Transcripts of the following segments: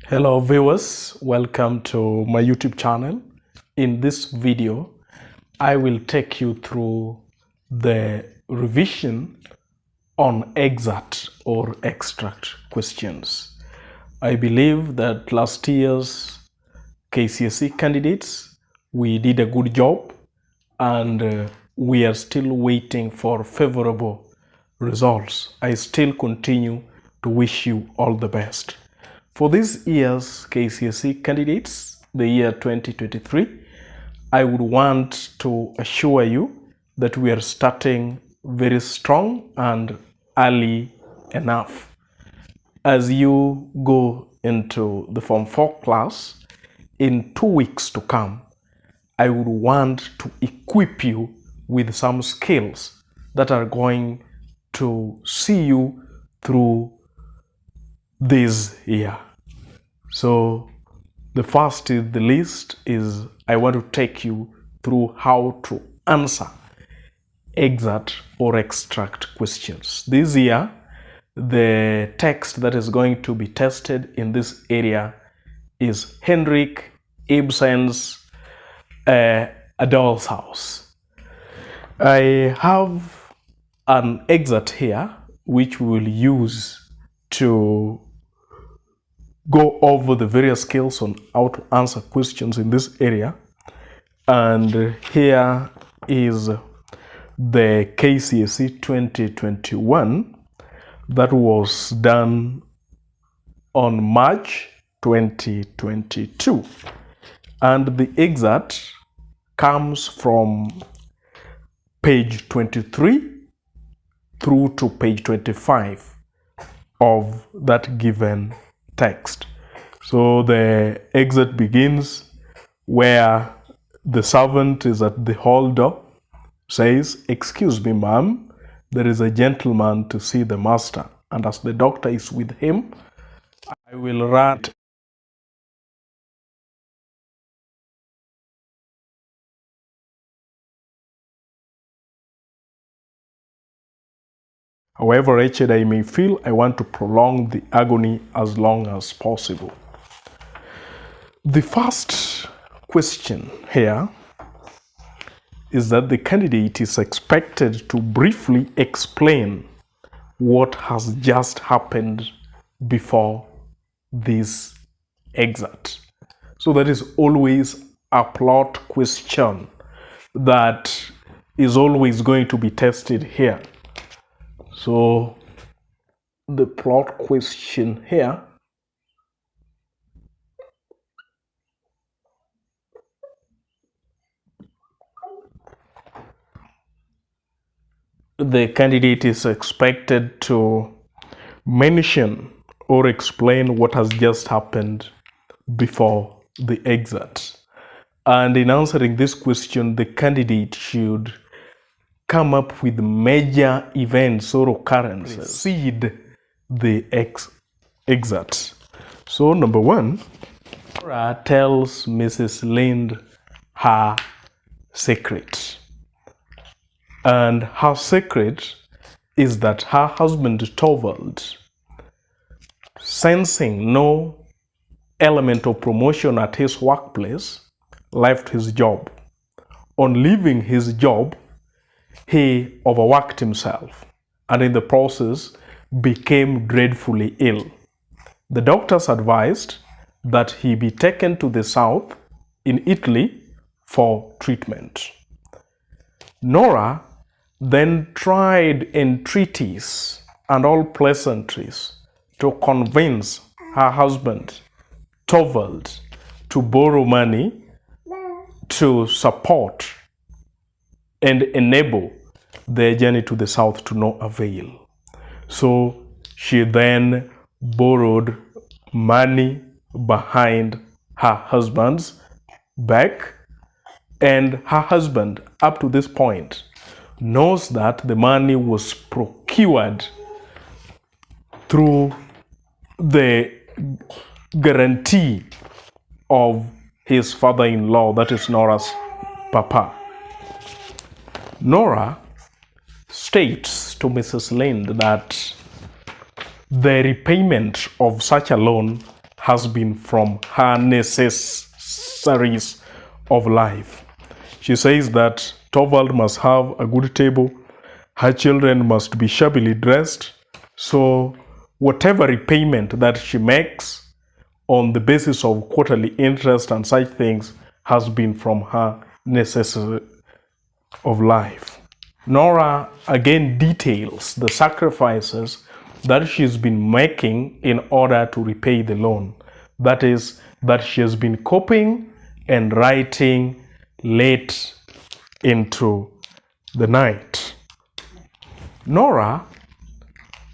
Hello viewers, welcome to my YouTube channel. In this video, I will take you through the revision on excerpt or extract questions. I believe that last year's Kcse candidates, we did a good job and we are still waiting for favorable results. I still continue to wish you all the best. For this year's Kcse candidates, the year 2023, I would want to assure you that we are starting very strong and early enough. As you go into the Form 4 class, in 2 weeks to come, I would want to equip you with some skills that are going to see you through this year. So the first is the list is I want to take you through how to answer excerpt or extract questions. This year, the text that is going to be tested in this area is Henrik, Ibsen'S A Doll's House. I have an excerpt here which we will use to go over the various skills on how to answer questions in this area. And here is the Kcse 2021 that was done on March 2022. And the excerpt comes from page 23 through to page 25 of that given text. So the excerpt begins where the servant is at the hall door, says, "Excuse me, ma'am, there is a gentleman to see the master, and as the doctor is with him, I will run." However wretched I may feel, I want to prolong the agony as long as possible. The first question here is that the candidate is expected to briefly explain what has just happened before this excerpt. So that is always a plot question that is always going to be tested here. So the plot question here the candidate is expected to mention or explain what has just happened before the excerpt. And in answering this question, the candidate should come up with major events or occurrences precede the excerpt. So number one, Nora tells Mrs. Linde her secret. And her secret is that her husband Torvald, sensing no element of promotion at his workplace, left his job. On leaving his job, he overworked himself and in the process became dreadfully ill. The doctors advised that he be taken to the south in Italy for treatment. Nora then tried entreaties and all pleasantries to convince her husband Torvald to borrow money to support and enable their journey to the south to no avail. So she then borrowed money behind her husband's back, and her husband, up to this point, knows that the money was procured through the guarantee of his father-in-law, that is Nora's papa. Nora states to Mrs. Linde that the repayment of such a loan has been from her necessaries of life. She says that Torvald must have a good table, her children must be shabbily dressed, so whatever repayment that she makes on the basis of quarterly interest and such things has been from her necessary of life. Nora again details the sacrifices that she's been making in order to repay the loan. That is, that she has been coping and writing late into the night. Nora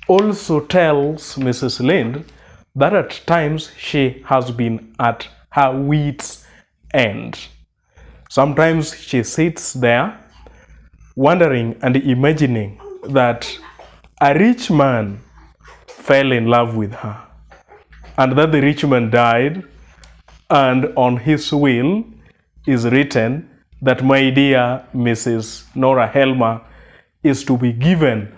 also tells Mrs. Linde that at times she has been at her wit's end. Sometimes she sits there wondering and imagining that a rich man fell in love with her and that the rich man died, and on his will is written that my dear Mrs. Nora Helmer is to be given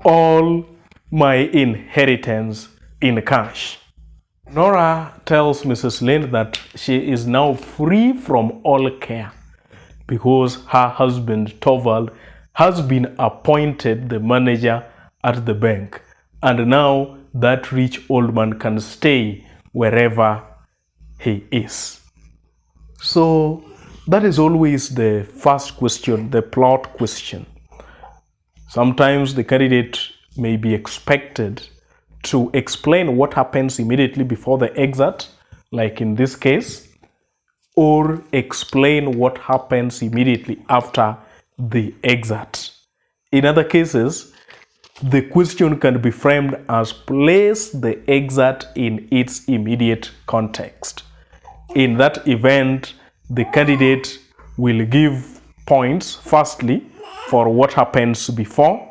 all my inheritance in cash. Nora tells Mrs. Linde that she is now free from all care because her husband Torvald has been appointed the manager at the bank, and now that rich old man can stay wherever he is. So that is always the first question, the plot question. Sometimes the candidate may be expected to explain what happens immediately before the excerpt, like in this case, or explain what happens immediately after the excerpt. In other cases, the question can be framed as place the excerpt in its immediate context. In that event, the candidate will give points, firstly, for what happens before,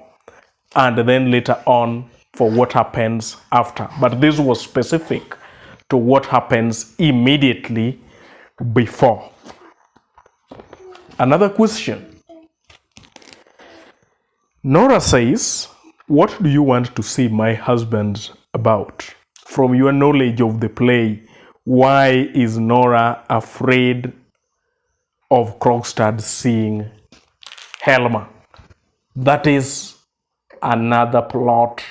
and then later on for what happens after. But this was specific to what happens immediately before. Another question. Nora says, what do you want to see my husband about? From your knowledge of the play, why is Nora afraid of Krogstad seeing Helmer? That is another plot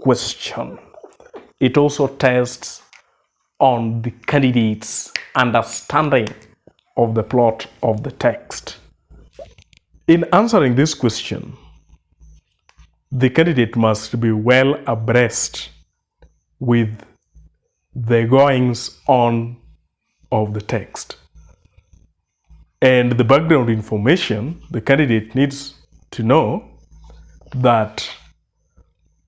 question. It also tests on the candidate's understanding of the plot of the text. In answering this question, the candidate must be well abreast with the goings on of the text. And the background information, the candidate needs to know that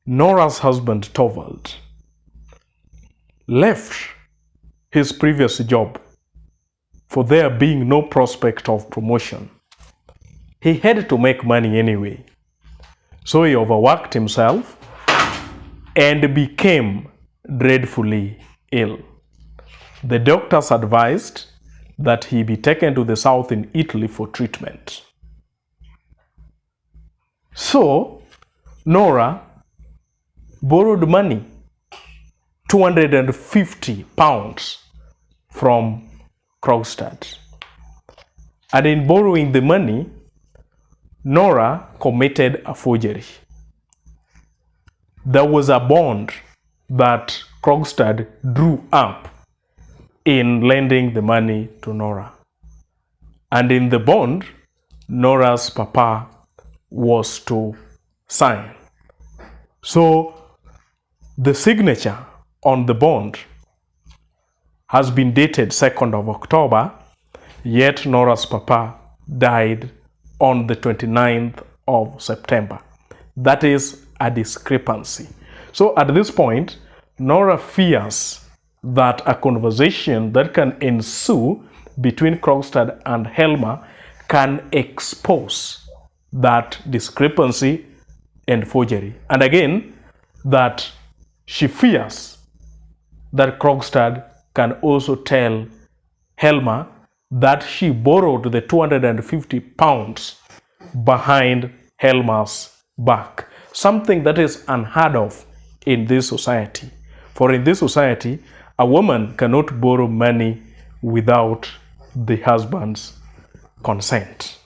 Nora's husband Torvald left his previous job for there being no prospect of promotion. He had to make money anyway. So he overworked himself and became dreadfully ill. The doctors advised that he be taken to the south in Italy for treatment. So Nora borrowed money, £250 from Krogstad. And in borrowing the money, Nora committed a forgery. There was a bond that Krogstad drew up in lending the money to Nora. And in the bond, Nora's papa was to sign. So the signature on the bond has been dated 2nd of October, yet Nora's papa died on the 29th of September. That is a discrepancy. So at this point, Nora fears that a conversation that can ensue between Krogstad and Helmer can expose that discrepancy and forgery. And again, that she fears that Krogstad can also tell Helmer that she borrowed the £250 behind Helmer's back, something that is unheard of in this society. For in this society, A woman cannot borrow money without the husband's consent.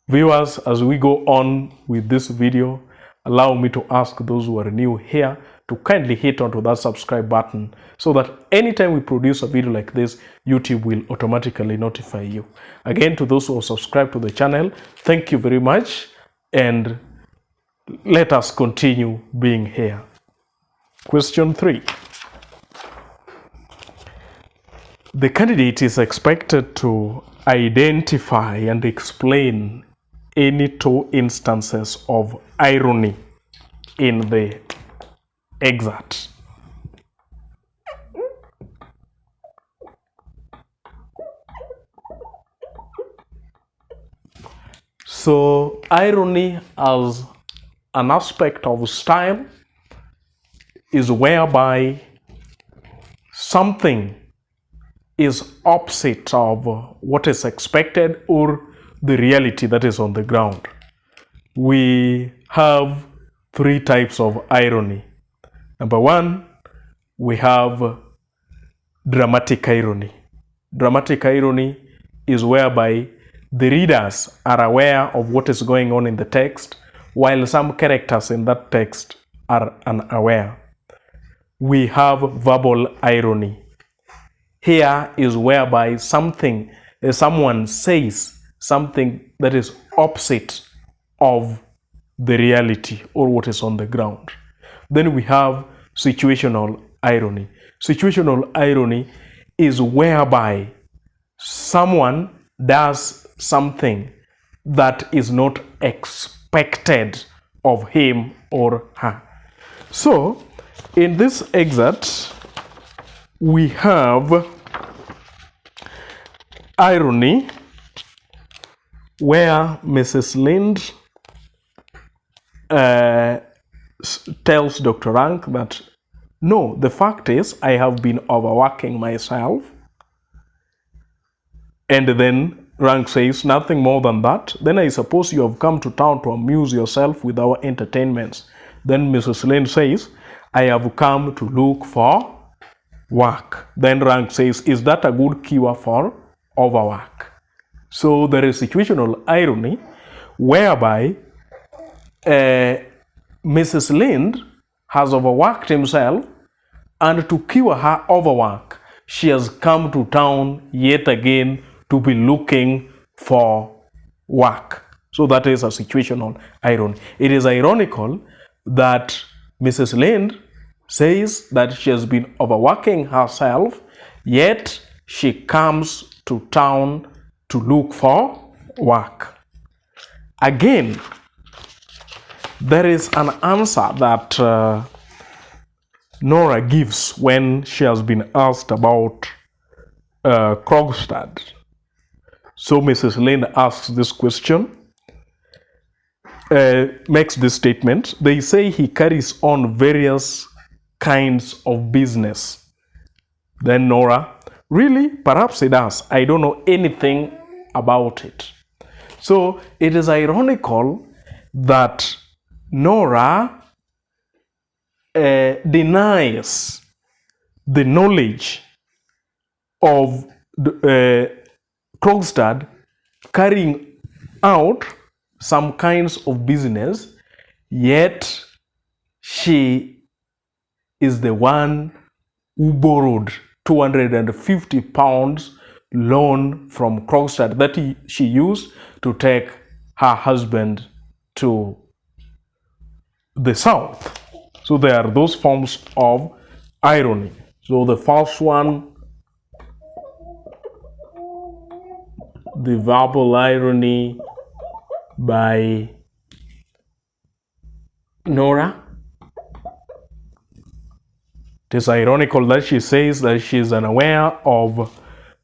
Viewers, as we go on with this video, allow me to ask those who are new here to kindly hit onto that subscribe button so that anytime we produce a video like this, YouTube will automatically notify you. Again, to those who are subscribed to the channel, thank you very much, and let us continue being here. Question 3. The candidate is expected to identify and explain any 2 instances of irony in the excerpt. So, irony as an aspect of style is whereby something is opposite of what is expected or the reality that is on the ground. We have 3 types of irony. Number 1, we have dramatic irony. Dramatic irony is whereby the readers are aware of what is going on in the text, while some characters in that text are unaware. We have verbal irony. Here is whereby someone says something that is opposite of the reality or what is on the ground. Then we have situational irony. Situational irony is whereby someone does something that is not expected of him or her. So, in this excerpt, we have irony where Mrs. Linde tells Dr. Rank that, no, the fact is I have been overworking myself. And then Rank says, nothing more than that. Then I suppose you have come to town to amuse yourself with our entertainments. Then Mrs. Linde says, I have come to look for work. Then Rank says, is that a good cure for overwork? So there is situational irony whereby Mrs. Linde has overworked himself, and to cure her overwork, she has come to town yet again to be looking for work. So that is a situational irony. It is ironical that Mrs. Linde says that she has been overworking herself, yet she comes to town to look for work. Again, there is an answer that Nora gives when she has been asked about Krogstad. So Mrs. Linde asks this question, makes this statement. They say he carries on various kinds of business. Then Nora, really? Perhaps he does. I don't know anything about it. So it is ironical that Nora denies the knowledge of Krogstad carrying out some kinds of business, yet she is the one who borrowed 250 pounds loan from Krogstad that she used to take her husband to the south. So there are those forms of irony. So the first one, the verbal irony by Nora. It is ironical that she says that she is unaware of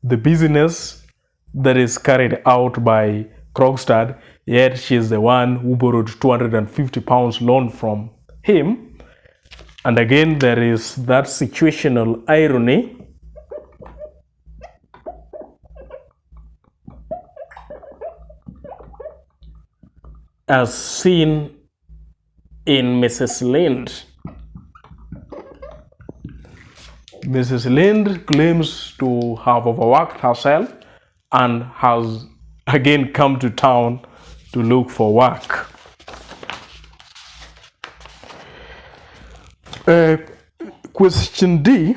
the business that is carried out by Krogstad, yet she is the one who borrowed 250 pounds loan from him. And again, there is that situational irony as seen in Mrs. Linde. Mrs. Linde claims to have overworked herself and has again come to town to look for work. Question D.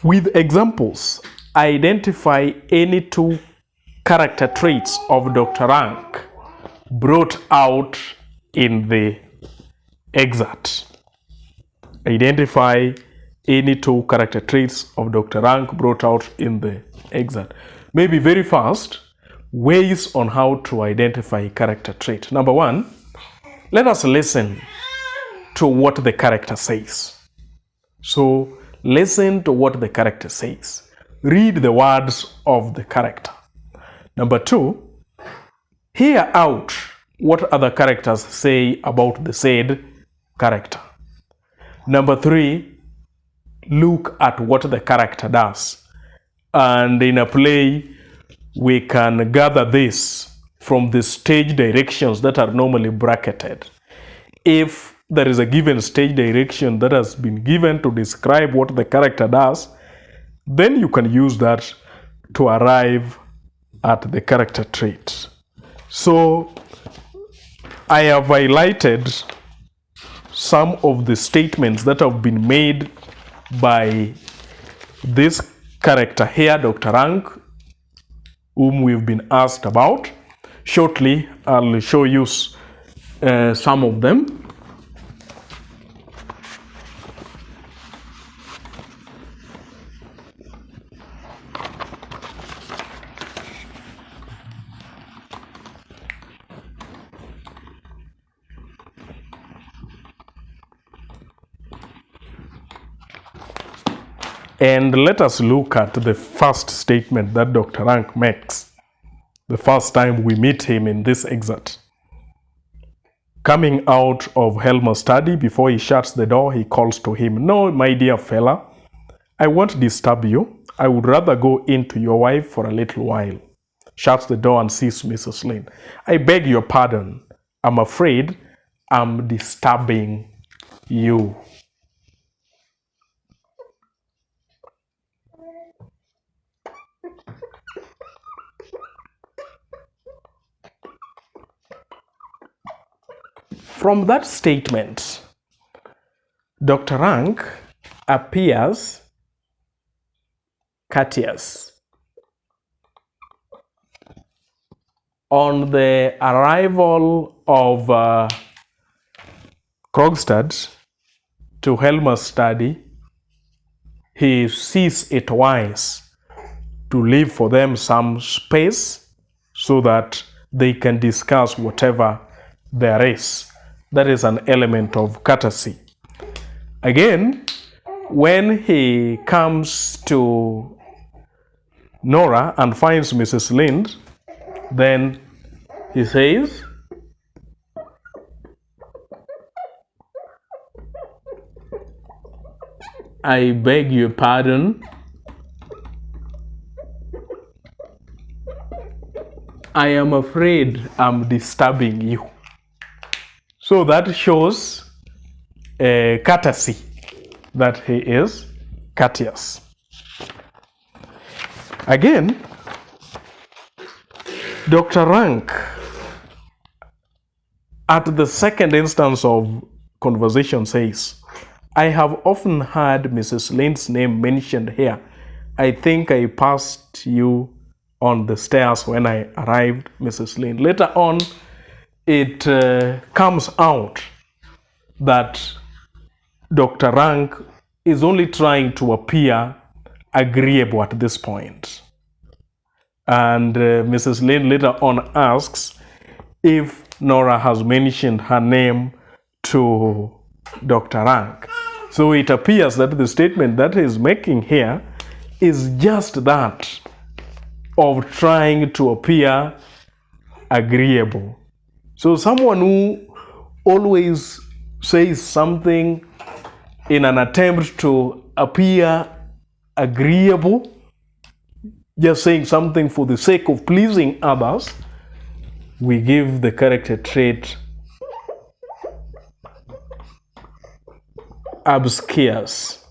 With examples, identify any two character traits of Dr. Rank brought out in the excerpt. Identify any two character traits of Dr. Rank brought out in the excerpt. Maybe very fast, ways on how to identify character trait. Number one, let us listen to what the character says. So listen to what the character says. Read the words of the character. Number two, hear out what other characters say about the said character. Number three, look at what the character does. And in a play, we can gather this from the stage directions that are normally bracketed. If there is a given stage direction that has been given to describe what the character does, then you can use that to arrive at the character trait. So I have highlighted some of the statements that have been made by this character here, Dr. Rank, whom we've been asked about. Shortly, I'll show you some of them. And let us look at the first statement that Dr. Rank makes the first time we meet him in this excerpt. Coming out of Helmer's study, before he shuts the door, he calls to him, "No, my dear fella, I won't disturb you. I would rather go in to your wife for a little while." Shuts the door and sees Mrs. Linde. "I beg your pardon. I'm afraid I'm disturbing you." From that statement, Dr. Rank appears courteous. On the arrival of Krogstad to Helmer's study, he sees it wise to leave for them some space so that they can discuss whatever there is. That is an element of courtesy. Again, when he comes to Nora and finds Mrs. Linde, then he says, "I beg your pardon. I am afraid I'm disturbing you." So that shows courtesy, that he is courteous. Again, Dr. Rank, at the second instance of conversation, says, "I have often heard Mrs. Linde's name mentioned here. I think I passed you on the stairs when I arrived, Mrs. Linde." Later on, it comes out that Dr. Rank is only trying to appear agreeable at this point. And Mrs. Linde later on asks if Nora has mentioned her name to Dr. Rank. So it appears that the statement that he's making here is just that of trying to appear agreeable. So someone who always says something in an attempt to appear agreeable, just saying something for the sake of pleasing others, we give the character trait obscures.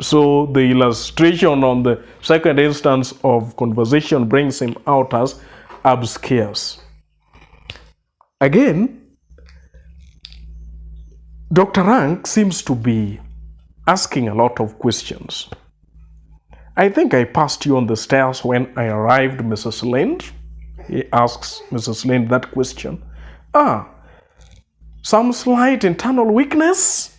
So the illustration on the second instance of conversation brings him out as obscures. Again, Dr. Rank seems to be asking a lot of questions. I think I passed you on the stairs when I arrived, Mrs. Linde. He asks Mrs. Linde that question. Some slight internal weakness?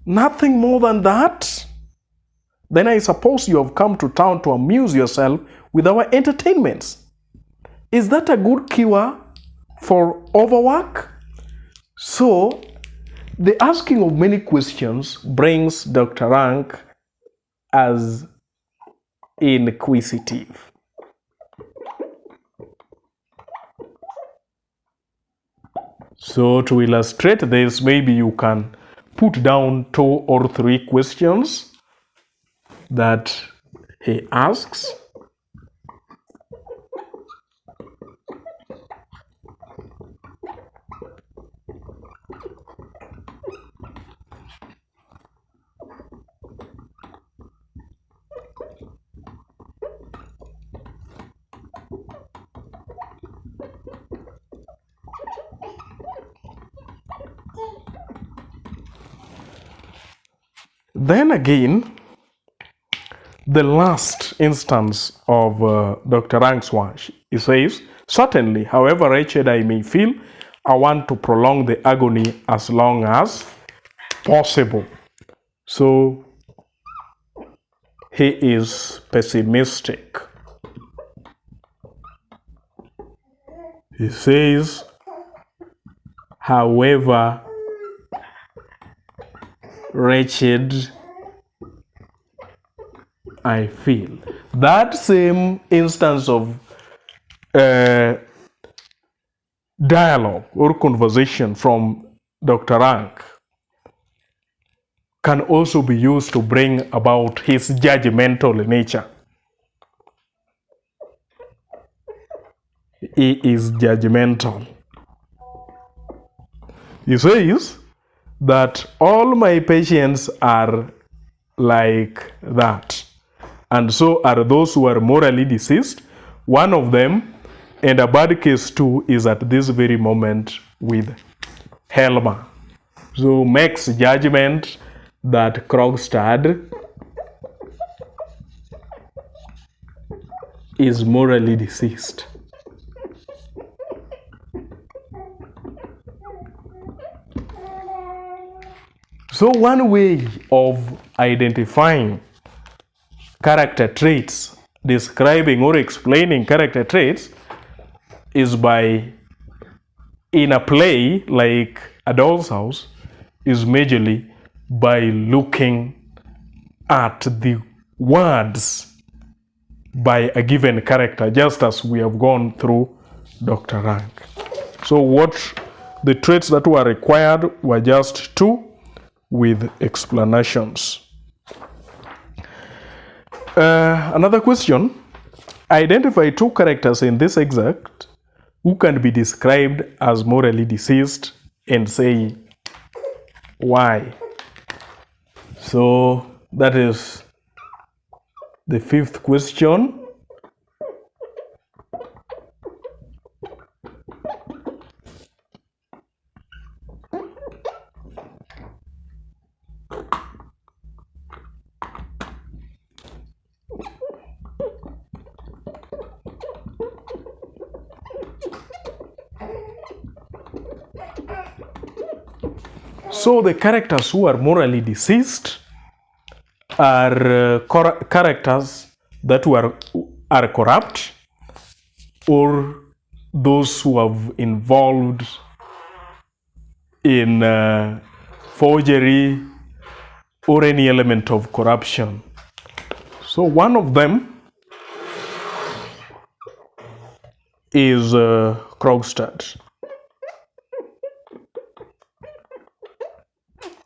Nothing more than that? Then I suppose you have come to town to amuse yourself with our entertainments. Is that a good cure for overwork? So, the asking of many questions brings Dr. Rank as inquisitive. So, to illustrate this, maybe you can put down 2 or 3 questions that he asks. Then again, the last instance of Dr. Rank's one, he says, certainly, however wretched I may feel, I want to prolong the agony as long as possible. So, he is pessimistic. He says, however wretched I feel. That same instance of dialogue or conversation from Dr. Rank can also be used to bring about his judgmental nature. He is judgmental. He says that all my patients are like that, and so are those who are morally deceased. One of them, and a bad case too, is at this very moment with Helmer. So makes judgment that Krogstad is morally deceased. So one way of identifying character traits, describing or explaining character traits, is by, in a play like A Doll's House, is majorly by looking at the words by a given character, just as we have gone through Dr. Rank. So what the traits that were required were just 2 with explanations. Another question: identify 2 characters in this excerpt who can be described as morally deceased and say why. So that is the 5th question. So the characters who are morally deceased are characters that are corrupt, or those who have involved in forgery or any element of corruption. So one of them is Krogstad.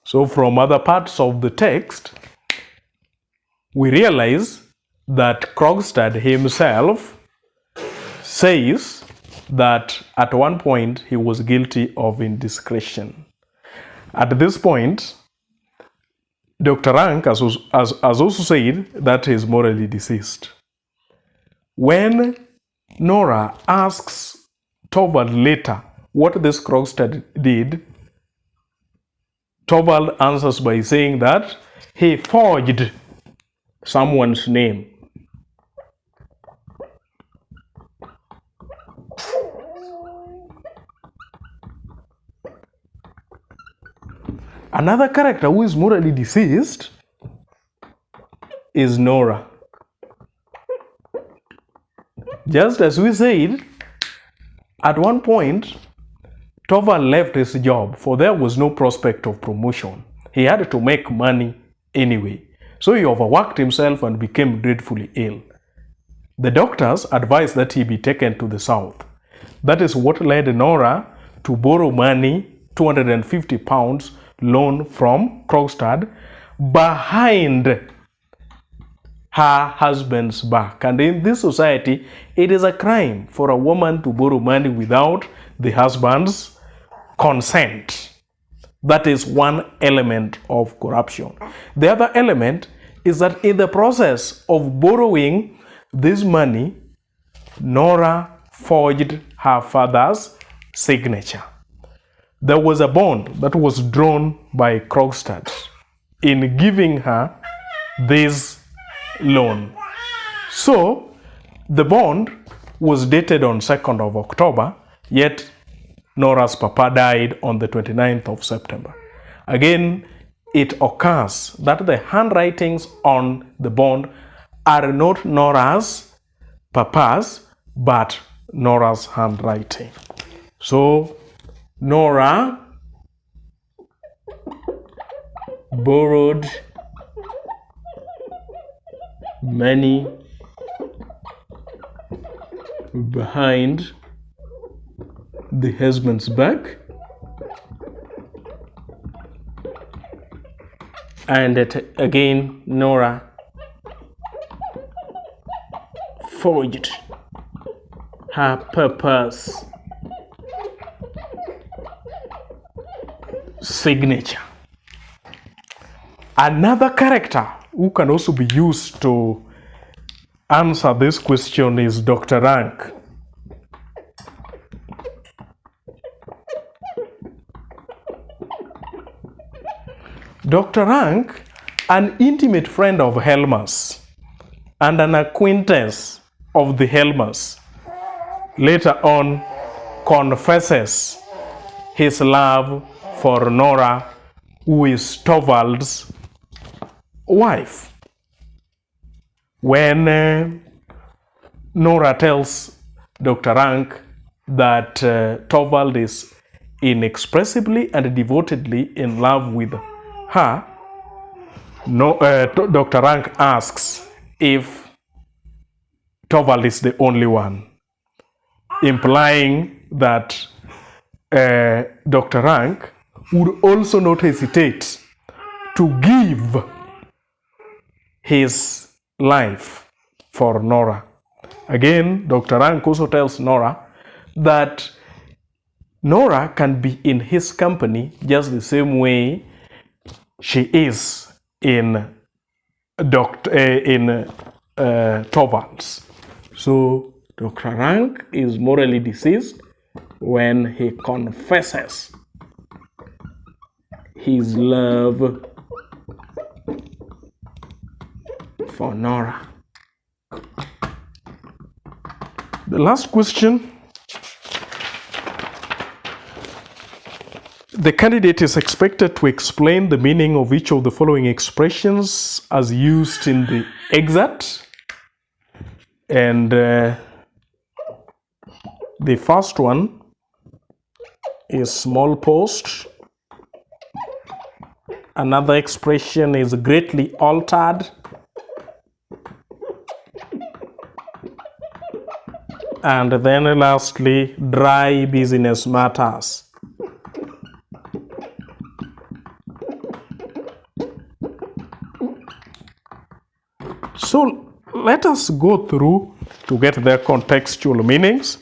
So from other parts of the text, we realize that Krogstad himself says that at one point he was guilty of indiscretion. At this point, Dr. Rank has also said that he is morally deceased. When Nora asks Torvald later what this Krogstad did, Torvald answers by saying that he forged someone's name. Another character who is morally deceased is Nora. Just as we said, at one point, Torvald left his job, for there was no prospect of promotion. He had to make money anyway. So he overworked himself and became dreadfully ill. The doctors advised that he be taken to the south. That is what led Nora to borrow money, 250 pounds loan from Krogstad, behind her husband's back. And in this society, it is a crime for a woman to borrow money without the husband's consent. That is one element of corruption. The other element is that in the process of borrowing this money, Nora forged her father's signature. There was a bond that was drawn by Krogstad in giving her this loan. So the bond was dated on 2nd of October, yet Nora's papa died on the 29th of September. Again, it occurs that the handwritings on the bond are not Nora's papa's, but Nora's handwriting. So Nora borrowed money behind the husband's back, and again Nora forged her papa's signature. Another character who can also be used to answer this question is Dr. Rank. Dr. Rank, an intimate friend of Helmer's and an acquaintance of the Helmers, later on confesses his love for Nora, who is Torvald's wife. When Nora tells Dr. Rank that Torvald is inexpressibly and devotedly in love with her, Dr. Rank asks if Torvald is the only one, implying that Dr. Rank would also not hesitate to give his life for Nora. Again, Dr. Rank also tells Nora that Nora can be in his company just the same way she is in Torvald's. So Dr. Rank is morally deceased when he confesses his love for Nora. The last question. The candidate is expected to explain the meaning of each of the following expressions as used in the excerpt. And the first one is small post. Another expression is greatly altered. And then lastly, dry business matters. So let us go through to get their contextual meanings.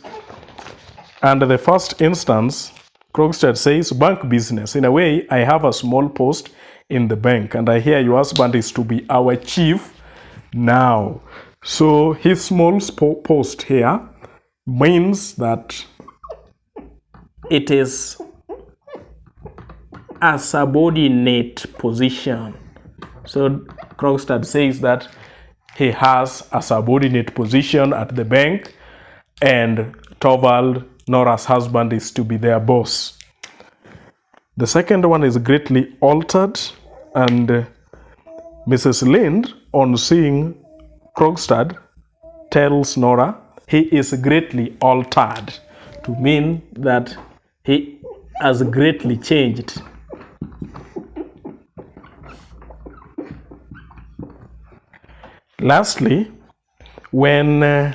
And the first instance Krogstad says, bank business. In a way, I have a small post in the bank, and I hear your husband is to be our chief now. So his small post here means that it is a subordinate position. So Krogstad says that he has a subordinate position at the bank, and Torvald, Nora's husband, is to be their boss. The second one is greatly altered, and Mrs. Linde, on seeing Krogstad, tells Nora he is greatly altered, to mean that he has greatly changed. Lastly, when Nora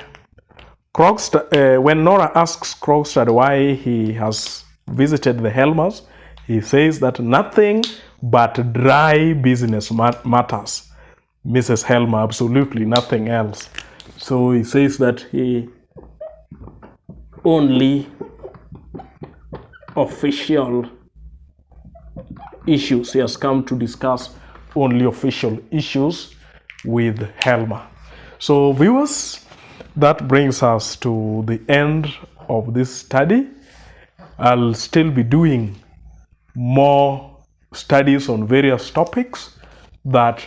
asks Krogstad why he has visited the Helmers, he says that nothing but dry business matters. Mrs. Helmer, absolutely nothing else. So he says that he only official issues. He has come to discuss only official issues with Helmer. So viewers, that brings us to the end of this study. I'll still be doing more studies on various topics that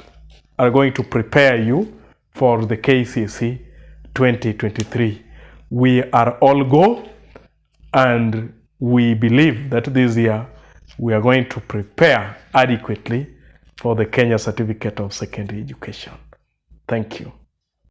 are going to prepare you for the Kcse 2023. We are all go, and we believe that this year we are going to prepare adequately for the Kenya Certificate of Secondary Education. Thank you.